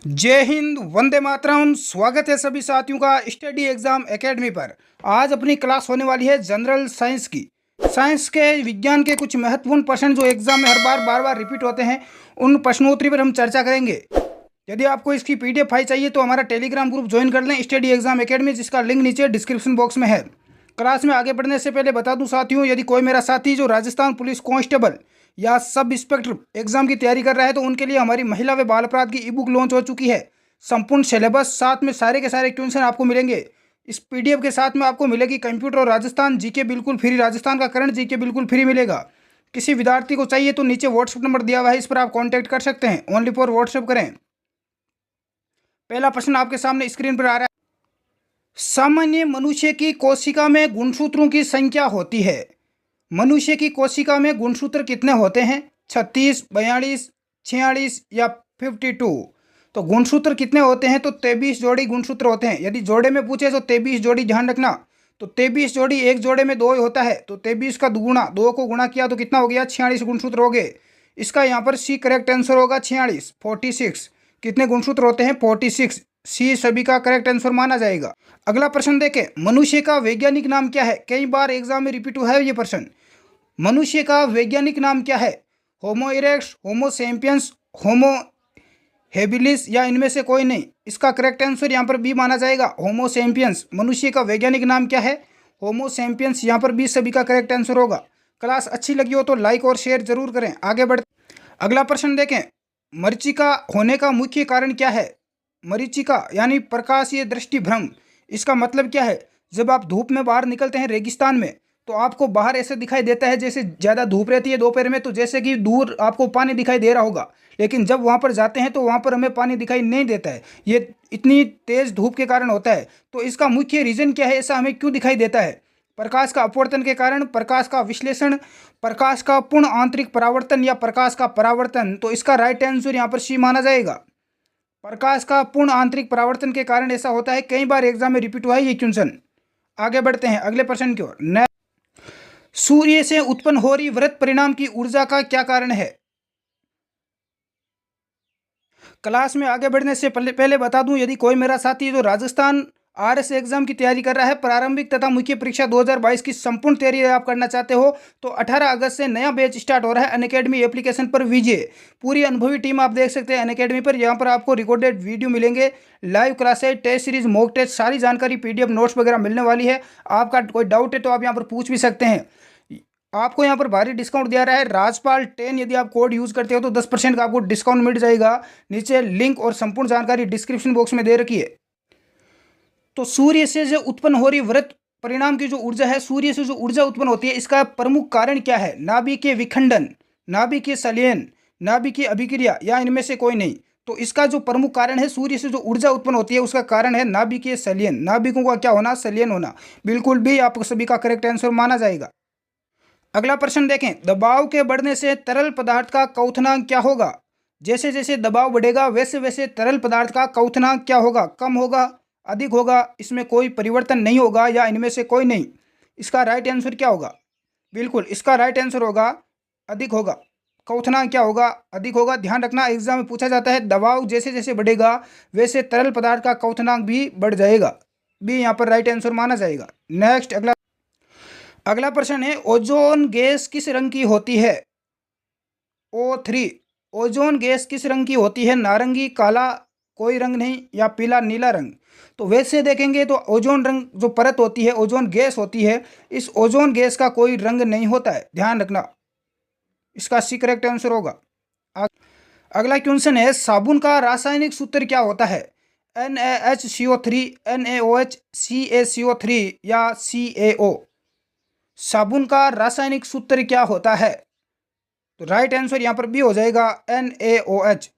जय हिंद, वंदे मातरम। स्वागत है सभी साथियों का स्टडी एग्जाम एकेडमी पर। आज अपनी क्लास होने वाली है जनरल साइंस की। साइंस के विज्ञान के कुछ महत्वपूर्ण प्रश्न जो एग्जाम में हर बार बार रिपीट होते हैं, उन प्रश्नोत्तरी पर हम चर्चा करेंगे। यदि आपको इसकी पीडीएफ फाइल चाहिए तो हमारा टेलीग्राम ग्रुप ज्वाइन कर लें, स्टडी एग्जाम एकेडमी, जिसका लिंक नीचे डिस्क्रिप्शन बॉक्स में है। क्लास में आगे बढ़ने से पहले बता दूं साथियों, यदि कोई मेरा साथी जो राजस्थान पुलिस कांस्टेबल या सब इंस्पेक्टर एग्जाम की तैयारी कर रहा है तो उनके लिए हमारी महिला व बाल अपराध की ई बुक लॉन्च हो चुकी है। संपूर्ण सिलेबस साथ में सारे के सारे क्वेश्चन आपको मिलेंगे। इस पीडीएफ के साथ में आपको मिलेगी कंप्यूटर और राजस्थान जीके बिल्कुल फ्री, राजस्थान का करंट जीके बिल्कुल फ्री मिलेगा। किसी विद्यार्थी को चाहिए तो नीचे व्हाट्सएप नंबर दिया हुआ है, इस पर आप कॉन्टैक्ट कर सकते हैं। ओनली फॉर व्हाट्सएप करें। पहला प्रश्न आपके सामने स्क्रीन पर आ रहा है। सामान्य मनुष्य की कोशिका में गुणसूत्रों की संख्या होती है। मनुष्य की कोशिका में गुणसूत्र कितने होते हैं? 36, 42, 46 या 52। तो गुणसूत्र कितने होते हैं? तो 23 जोड़ी गुणसूत्र होते हैं। यदि जोड़े में पूछे तो 23 जोड़ी, ध्यान रखना। तो 23 जोड़ी, एक जोड़े में 2 होता है, तो 23 का दुगुना, 2 को गुणा किया तो कितना हो गया? 46 गुणसूत्र हो गए। इसका यहाँ पर सी करेक्ट आंसर होगा। 46, 46 कितने गुणसूत्र होते हैं? 46। सी सभी का करेक्ट आंसर माना जाएगा। अगला प्रश्न देखें, मनुष्य का वैज्ञानिक नाम क्या है? कई बार एग्जाम में रिपीट हुआ है ये प्रश्न। मनुष्य का वैज्ञानिक नाम क्या है? होमो इरेक्ट्स, होमो सैपियंस, होमो हेबिलिस या इनमें से कोई नहीं? इसका करेक्ट आंसर यहाँ पर बी माना जाएगा, होमो सैपियंस। मनुष्य का वैज्ञानिक नाम क्या है? Homo sapiens. यहाँ पर बी सभी का करेक्ट आंसर होगा। क्लास अच्छी लगी हो तो लाइक और शेयर जरूर करें। आगे बढ़ अगला प्रश्न देखें, मरीचिका होने का मुख्य कारण क्या है? मरीचिका यानी प्रकाशीय दृष्टि भ्रम। इसका मतलब क्या है? जब आप धूप में बाहर निकलते हैं रेगिस्तान में, तो आपको बाहर ऐसे दिखाई देता है जैसे ज़्यादा धूप रहती है दोपहर में, तो जैसे कि दूर आपको पानी दिखाई दे रहा होगा, लेकिन जब वहाँ पर जाते हैं तो वहाँ पर हमें पानी दिखाई नहीं देता है। ये इतनी तेज़ धूप के कारण होता है। तो इसका मुख्य रीज़न क्या है? ऐसा हमें क्यों दिखाई देता है? प्रकाश का अपवर्तन के कारण, प्रकाश का विश्लेषण, प्रकाश का पूर्ण आंतरिक परावर्तन या प्रकाश का परावर्तन। तो इसका राइट आंसर यहाँ पर सी माना जाएगा। प्रकाश का पूर्ण आंतरिक परावर्तन के कारण ऐसा होता है। कई बार एग्जाम में रिपीट हुआ है ये क्वेश्चन। आगे बढ़ते हैं अगले प्रश्न की ओर। सूर्य से उत्पन्न हो रही वृत्त परिणाम की ऊर्जा का क्या कारण है? क्लास में आगे बढ़ने से पहले बता दूं, यदि कोई मेरा साथी जो राजस्थान आरएस एग्जाम की तैयारी कर रहा है, प्रारंभिक तथा मुख्य परीक्षा 2022 की संपूर्ण तैयारी आप करना चाहते हो, तो 18 अगस्त से नया बैच स्टार्ट हो रहा है अनअकैडमी एप्लीकेशन पर। विजय पूरी अनुभवी टीम आप देख सकते हैं अनअकैडमी पर। यहाँ पर आपको रिकॉर्डेड वीडियो मिलेंगे, live classes, test series, mock test, सारी जानकारी, पीडीएफ नोट्स वगैरह मिलने वाली है। आपका कोई डाउट है तो आप यहाँ पर पूछ भी सकते हैं। आपको यहाँ पर भारी डिस्काउंट दिया रहा है, राजपाल 10। यदि आप कोड यूज़ करते हो तो 10% का आपको डिस्काउंट मिल जाएगा। नीचे लिंक और संपूर्ण जानकारी डिस्क्रिप्शन बॉक्स में दे रखी है। तो सूर्य से जो उत्पन्न हो रही वृत्त परिणाम की जो ऊर्जा है, सूर्य से जो ऊर्जा उत्पन्न होती है, इसका प्रमुख कारण क्या है? नाभिकीय विखंडन, नाभिकीय संलयन, नाभिकीय अभिक्रिया या इनमें से कोई नहीं? तो इसका जो प्रमुख कारण है, सूर्य से जो ऊर्जा उत्पन्न होती है उसका कारण है नाभिकीय संलयन। नाभिकों का क्या होना? संलयन होना। बिल्कुल भी आप सभी का करेक्ट आंसर माना जाएगा। अगला प्रश्न देखें, दबाव के बढ़ने से तरल पदार्थ का क्वथनांक क्या होगा? जैसे जैसे दबाव बढ़ेगा वैसे वैसे तरल पदार्थ का क्वथनांक क्या होगा? कम होगा, अधिक होगा, इसमें कोई परिवर्तन नहीं होगा या इनमें से कोई नहीं? इसका राइट आंसर क्या होगा? बिल्कुल इसका राइट आंसर होगा अधिक होगा। क्वथनांक क्या होगा? अधिक होगा। ध्यान रखना, एग्जाम में पूछा जाता है दबाव जैसे जैसे बढ़ेगा वैसे तरल पदार्थ का क्वथनांक भी बढ़ जाएगा। भी यहाँ पर राइट आंसर माना जाएगा। नेक्स्ट अगला प्रश्न है, ओजोन गैस किस रंग की होती है? O3। ओजोन गैस किस रंग की होती है? नारंगी, काला, कोई रंग नहीं, या पीला, नीला रंग? तो वैसे देखेंगे तो ओजोन रंग जो परत होती है, ओजोन गैस होती है, इस ओजोन गैस का कोई रंग नहीं होता है। ध्यान रखना, इसका सी करेक्ट आंसर होगा। अगला क्वेश्चन है, साबुन का रासायनिक सूत्र क्या होता है? NaHCO3, NaOH, CaCO3 या CaO? साबुन का रासायनिक सूत्र क्या होता है? तो राइट आंसर यहाँ पर बी हो जाएगा, NaOH।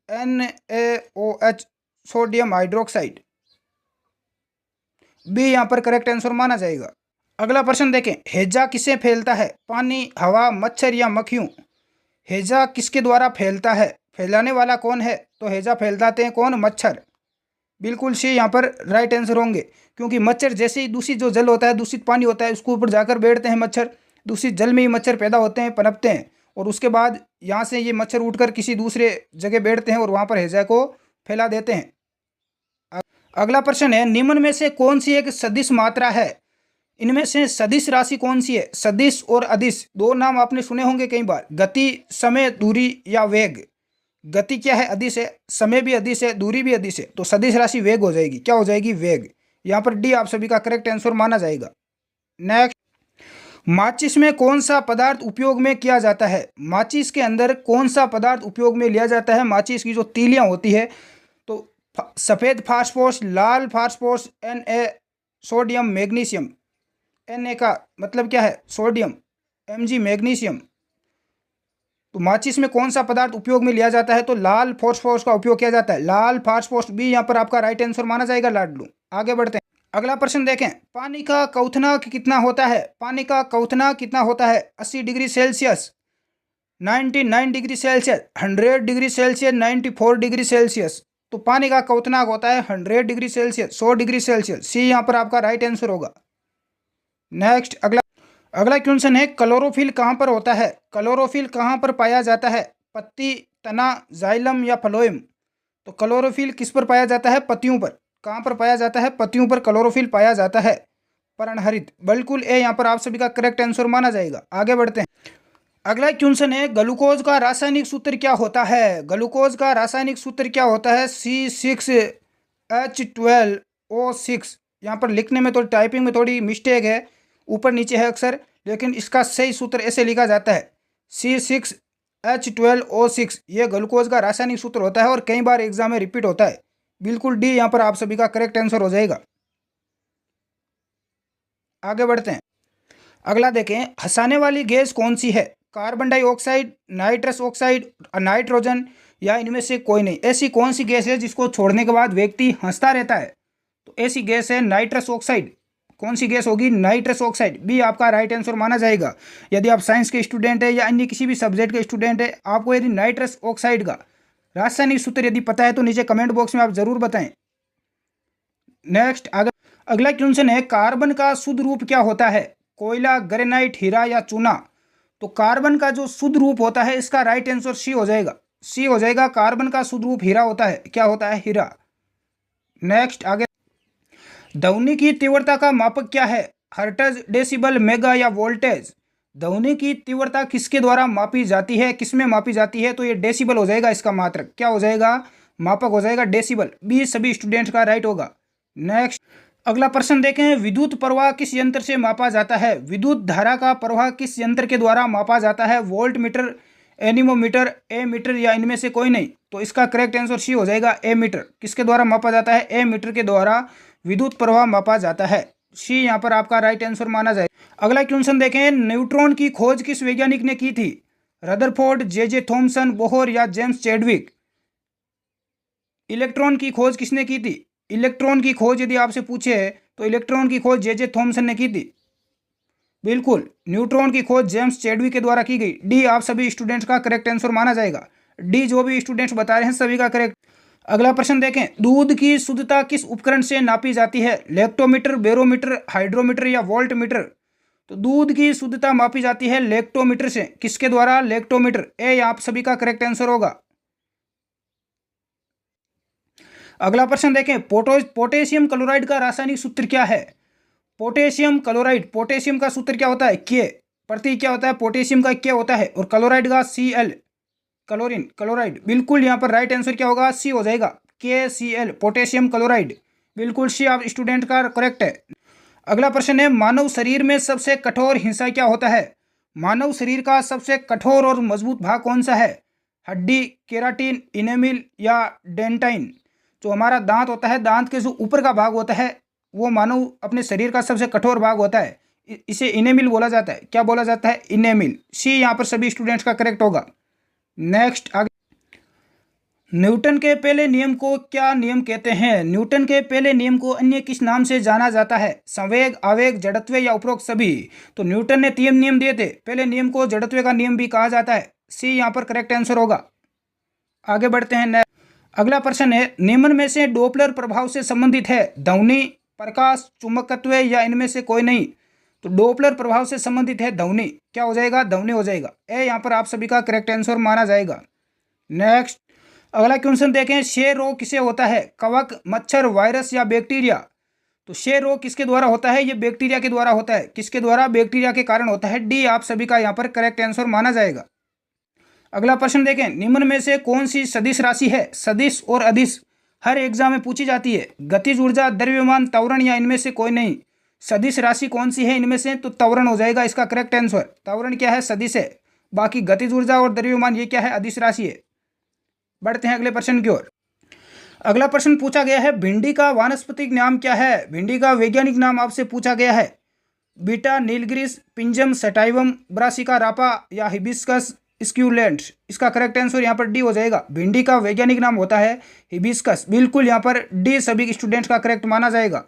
NaOH sodium hydroxide. B यहाँ पर करेक्ट आंसर माना जाएगा। अगला प्रश्न देखें, हैजा किसे फैलता है? पानी, हवा, मच्छर या मक्खियों? हैजा किसके द्वारा फैलता है? फैलाने वाला कौन है? तो हैजा फैलाते हैं कौन? मच्छर। बिल्कुल सी यहाँ पर राइट आंसर होंगे, क्योंकि मच्छर जैसे ही दूषित जो जल होता है, दूषित पानी होता है, उसके ऊपर जाकर बैठते हैं मच्छर। दूषित जल में ही मच्छर पैदा होते हैं, पनपते हैं, और उसके बाद यहाँ से ये मच्छर उठकर किसी दूसरे जगह बैठते हैं और वहाँ पर हैजा को फैला देते हैं। अगला प्रश्न है, निम्न में से कौन सी एक सदिश मात्रा है? इनमें से सदिश राशि कौन सी है? सदिश और अदिश दो नाम आपने सुने होंगे कई बार। गति, समय, दूरी या वेग। गति क्या है? अदिश है। समय भी अदिश है, दूरी भी अदिश है, तो सदिश राशि वेग हो जाएगी। क्या हो जाएगी? वेग। यहाँ पर डी आप सभी का करेक्ट आंसर माना जाएगा। नेक्स्ट, माचिस में कौन सा पदार्थ उपयोग में किया जाता है? माचिस के अंदर कौन सा पदार्थ उपयोग में लिया जाता है? माचिस की जो तीलियां होती है, तो सफ़ेद फास्फोरस, लाल phosphorus, Na, sodium, magnesium. Na का मतलब क्या है? सोडियम। Mg magnesium. तो माचिस में कौन सा पदार्थ उपयोग में लिया जाता है? तो लाल फास्फोरस का उपयोग किया जाता है। लाल फास्फोरस भी यहाँ पर आपका राइट आंसर माना जाएगा लाडलू। आगे बढ़ते हैं। अगला प्रश्न देखें, पानी का क्वथनांक कितना होता है? पानी का क्वथनांक कितना होता है? 80 degree Celsius, 99 degree Celsius, 100 degree Celsius, 94 degree Celsius. तो पानी का क्वथनांक होता है 100 डिग्री सेल्सियस, 100 डिग्री सेल्सियस। सी यहाँ पर आपका राइट आंसर होगा। नेक्स्ट, अगला क्वेश्चन है, क्लोरोफिल कहाँ पर होता है? क्लोरोफिल कहाँ पर पाया जाता है? पत्ती, तना, जाइलम या फ्लोएम। तो क्लोरोफिल किस पर पाया जाता है? पत्तियों पर। कहाँ पर पाया जाता है? पत्तियों पर क्लोरोफिल पाया जाता है। पर्णहरित। बिल्कुल ए यहाँ पर आप सभी का करेक्ट आंसर माना जाएगा। आगे बढ़ते हैं। अगला क्वेश्चन है, ग्लूकोज का रासायनिक सूत्र क्या होता है? ग्लूकोज का रासायनिक सूत्र क्या होता है? C6H12O6। यहाँ पर लिखने में थोड़ी टाइपिंग में थोड़ी मिस्टेक है, ऊपर नीचे है अक्सर, लेकिन इसका सही सूत्र ऐसे लिखा जाता है C6H12O6। ये ग्लूकोज का रासायनिक सूत्र होता है और कई बार एग्जाम में रिपीट होता है। बिल्कुल डी यहाँ पर आप सभी का करेक्ट आंसर हो जाएगा। आगे बढ़ते हैं। अगला देखें, हंसाने वाली गैस कौन सी है? Carbon dioxide, nitrous oxide, nitrogen या इनमें से कोई नहीं। ऐसी कौन सी गैस है जिसको छोड़ने के बाद व्यक्ति हंसता रहता है? तो ऐसी गैस है नाइट्रस ऑक्साइड। कौन सी गैस होगी? Nitrous oxide. भी आपका राइट आंसर माना जाएगा। यदि आप साइंस के स्टूडेंट है या अन्य किसी भी सब्जेक्ट के स्टूडेंट है, आपको यदि नाइट्रस ऑक्साइड का रासायनिक सूत्र यदि पता है तो नीचे कमेंट बॉक्स में आप जरूर बताएं। नेक्स्ट, अगला क्वेश्चन है, कार्बन का शुद्ध रूप क्या होता है? कोयला, ग्रेनाइट, हीरा या चूना। तो कार्बन का जो शुद्ध रूप होता है, इसका राइट आंसर सी हो जाएगा। सी हो जाएगा। कार्बन का शुद्ध रूप हीरा होता है। क्या होता है? हीरा। नेक्स्ट, आगे, ध्वनि की तीव्रता का मापक क्या है? हर्ट्ज, डेसिबल, मेगा या वोल्टेज। ध्वनि की तीव्रता किसके द्वारा मापी जाती है? किस में मापी जाती है? तो ये डेसिबल हो जाएगा। इसका मात्रक क्या हो जाएगा? मापक हो जाएगा डेसिबल। बी सभी स्टूडेंट्स का राइट होगा। नेक्स्ट, अगला प्रश्न देखें, विद्युत प्रवाह किस यंत्र से मापा जाता है? विद्युत धारा का प्रवाह किस यंत्र के द्वारा मापा जाता है? वोल्ट मीटर, एनीमोमीटर, ए मीटर या इनमें से कोई नहीं। तो इसका करेक्ट आंसर सी हो जाएगा, ए मीटर। किसके द्वारा मापा जाता है? ए मीटर के द्वारा विद्युत प्रवाह मापा जाता है। सी यहाँ पर आपका राइट आंसर माना जाए। अगला क्वेश्चन देखें, न्यूट्रॉन की खोज किस वैज्ञानिक ने की थी? रदरफोर्ड, जे थॉमसन, बोहर या जेम्स चैडविक। इलेक्ट्रॉन की खोज किसने की थी? इलेक्ट्रॉन की खोज यदि आपसे पूछे तो इलेक्ट्रॉन की खोज जे थॉमसन ने की थी। बिल्कुल। न्यूट्रॉन की खोज जेम्स चैडविक के द्वारा की गई। डी आप सभी स्टूडेंट्स का करेक्ट आंसर माना जाएगा। डी जो भी स्टूडेंट्स बता रहे हैं सभी का करेक्ट। अगला प्रश्न देखें, दूध की शुद्धता किस उपकरण से नापी जाती है? लैक्टोमीटर, बैरोमीटर, हाइड्रोमीटर या वोल्ट मीटर। तो दूध की शुद्धता मापी जाती है लैक्टोमीटर से। किसके द्वारा? लैक्टोमीटर। ए आप सभी का करेक्ट आंसर होगा। अगला प्रश्न देखें, पोटेशियम क्लोराइड का रासायनिक सूत्र क्या है? पोटेशियम क्लोराइड, पोटेशियम का सूत्र क्या होता है? के। प्रतीक क्या होता है? पोटेशियम का के होता है। और क्लोराइड का Cl, क्लोरीन, क्लोराइड। बिल्कुल यहाँ पर राइट आंसर क्या होगा? सी हो जाएगा, KCl, पोटेशियम क्लोराइड। बिल्कुल सी आप स्टूडेंट का करेक्ट है। अगला प्रश्न है, मानव शरीर में सबसे कठोर हिस्सा क्या होता है? मानव शरीर का सबसे कठोर और मजबूत भाग कौन सा है? हड्डी, केराटिन, इनेमिल या डेंटाइन। जो हमारा दांत होता है, दांत के जो ऊपर का भाग होता है, वो मानव अपने शरीर का सबसे कठोर भाग होता है। इसे इनेमिल बोला जाता है। क्या बोला जाता है? इनेमिल। सी यहाँ पर सभी स्टूडेंट्स का करेक्ट होगा। नेक्स्ट, आगे, न्यूटन के पहले नियम को क्या नियम कहते हैं? न्यूटन के पहले नियम को अन्य किस नाम से जाना जाता है? संवेग, आवेग, जड़त्व या उपरोक्त सभी। तो न्यूटन ने 3 नियम दिए थे। पहले नियम को जड़त्व का नियम भी कहा जाता है। सी यहाँ पर करेक्ट आंसर होगा। आगे बढ़ते हैं। अगला प्रश्न है, निम्न में से डोपलर प्रभाव से संबंधित है? ध्वनि, प्रकाश, चुंबकत्व या इनमें से कोई नहीं। तो डोपलर प्रभाव से संबंधित है ध्वनि। क्या हो जाएगा? ध्वनि हो जाएगा। ए यहाँ पर आप सभी का करेक्ट आंसर माना जाएगा। नेक्स्ट, अगला क्वेश्चन देखें, क्षय रोग किसे होता है? कवक, मच्छर, वायरस या बैक्टीरिया? तो क्षय रोग किसके द्वारा होता है? ये बैक्टीरिया के द्वारा होता है। किसके द्वारा? बैक्टीरिया के कारण होता है। डी आप सभी का यहाँ पर करेक्ट आंसर माना जाएगा। अगला प्रश्न देखें, निम्न में से कौन सी सदिश राशि है? सदिश और अदिश हर एग्जाम में पूछी जाती है। गतिज ऊर्जा, द्रव्यमान, त्वरण या इनमें से कोई नहीं। सदिश राशि कौन सी है इनमें से? तो त्वरण हो जाएगा इसका करेक्ट आंसर। त्वरण क्या है? सदिश है। बाकी गतिज ऊर्जा और द्रव्यमान ये क्या है? अदिश राशि है। बढ़ते हैं अगले प्रश्न की ओर। अगला प्रश्न पूछा गया है, भिंडी का वानस्पतिक नाम क्या है? भिंडी का वैज्ञानिक नाम आपसे पूछा गया है। बीटा नीलगिरीस, पिंजम सटाइवम, ब्रासिका रापा या हिबिस्कस स्क्यूलेंट? इसका करेक्ट आंसर यहाँ पर डी हो जाएगा। भिंडी का वैज्ञानिक नाम होता है हिबिस्कस। बिल्कुल यहाँ पर डी सभी स्टूडेंट्स का करेक्ट माना जाएगा।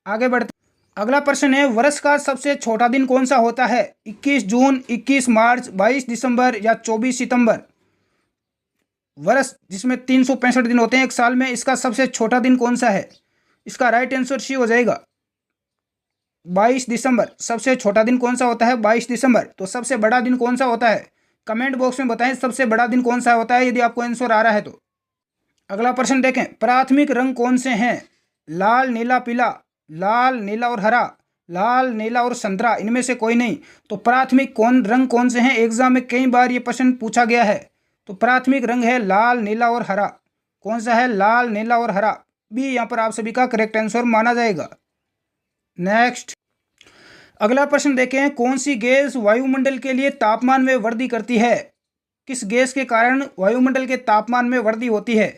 आगे बढ़ते, अगला प्रश्न है, वर्ष का सबसे छोटा दिन कौन सा होता है? 21 जून, 21 मार्च, 22 दिसंबर या 24 सितंबर? वर्ष जिसमें 365 दिन होते हैं एक साल में, इसका सबसे छोटा दिन कौन सा है? इसका राइट आंसर सी हो जाएगा 22 दिसंबर। सबसे छोटा दिन कौन सा होता है? 22 दिसंबर। तो सबसे बड़ा दिन कौन सा होता है? कमेंट बॉक्स में बताएं सबसे बड़ा दिन कौन सा होता है यदि आपको आंसर आ रहा है तो। अगला प्रश्न देखें, प्राथमिक रंग कौन से हैं? लाल, नीला, पीला, लाल, नीला और हरा, लाल, नीला और संतरा, इनमें से कोई नहीं। तो प्राथमिक रंग कौन से हैं? एग्जाम में कई बार ये प्रश्न पूछा गया है। तो प्राथमिक रंग है लाल, नीला और हरा। कौन सा है? लाल, नीला और हरा। भी यहाँ पर आप सभी का करेक्ट आंसर माना जाएगा। नेक्स्ट, अगला प्रश्न देखें, कौन सी गैस वायुमंडल के लिए तापमान में वृद्धि करती है? किस गैस के कारण वायुमंडल के तापमान में वृद्धि होती है?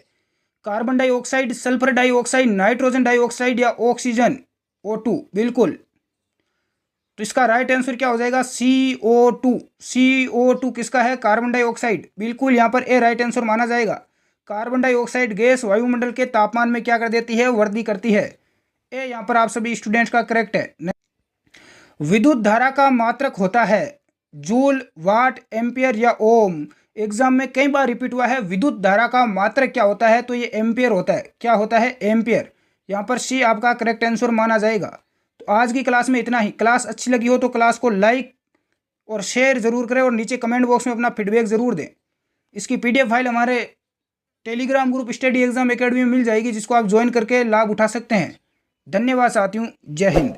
Carbon dioxide, sulphur dioxide, nitrogen dioxide या ऑक्सीजन O2? बिल्कुल। तो इसका राइट आंसर क्या हो जाएगा? CO2। CO2 किसका है? Carbon dioxide. बिल्कुल यहाँ पर ए राइट आंसर माना जाएगा। कार्बन डाइऑक्साइड गैस वायुमंडल के तापमान में क्या कर देती है? वृद्धि करती है। ए यहाँ पर आप सभी स्टूडेंट्स का करेक्ट है। विद्युत धारा का मात्रक होता है जूल, वाट, एम्पियर या ओम? एग्जाम में कई बार रिपीट हुआ है। विद्युत धारा का मात्रक क्या होता है? तो ये एम्पियर होता है। क्या होता है? एम्पियर। यहाँ पर सी आपका करेक्ट आंसर माना जाएगा। तो आज की क्लास में इतना ही। क्लास अच्छी लगी हो तो क्लास को लाइक और शेयर जरूर करें और नीचे कमेंट बॉक्स में अपना फीडबैक जरूर दें। इसकी PDF फाइल हमारे Telegram group study exam academy में मिल जाएगी, जिसको आप ज्वाइन करके लाभ उठा सकते हैं। धन्यवाद साथियों। जय हिंद।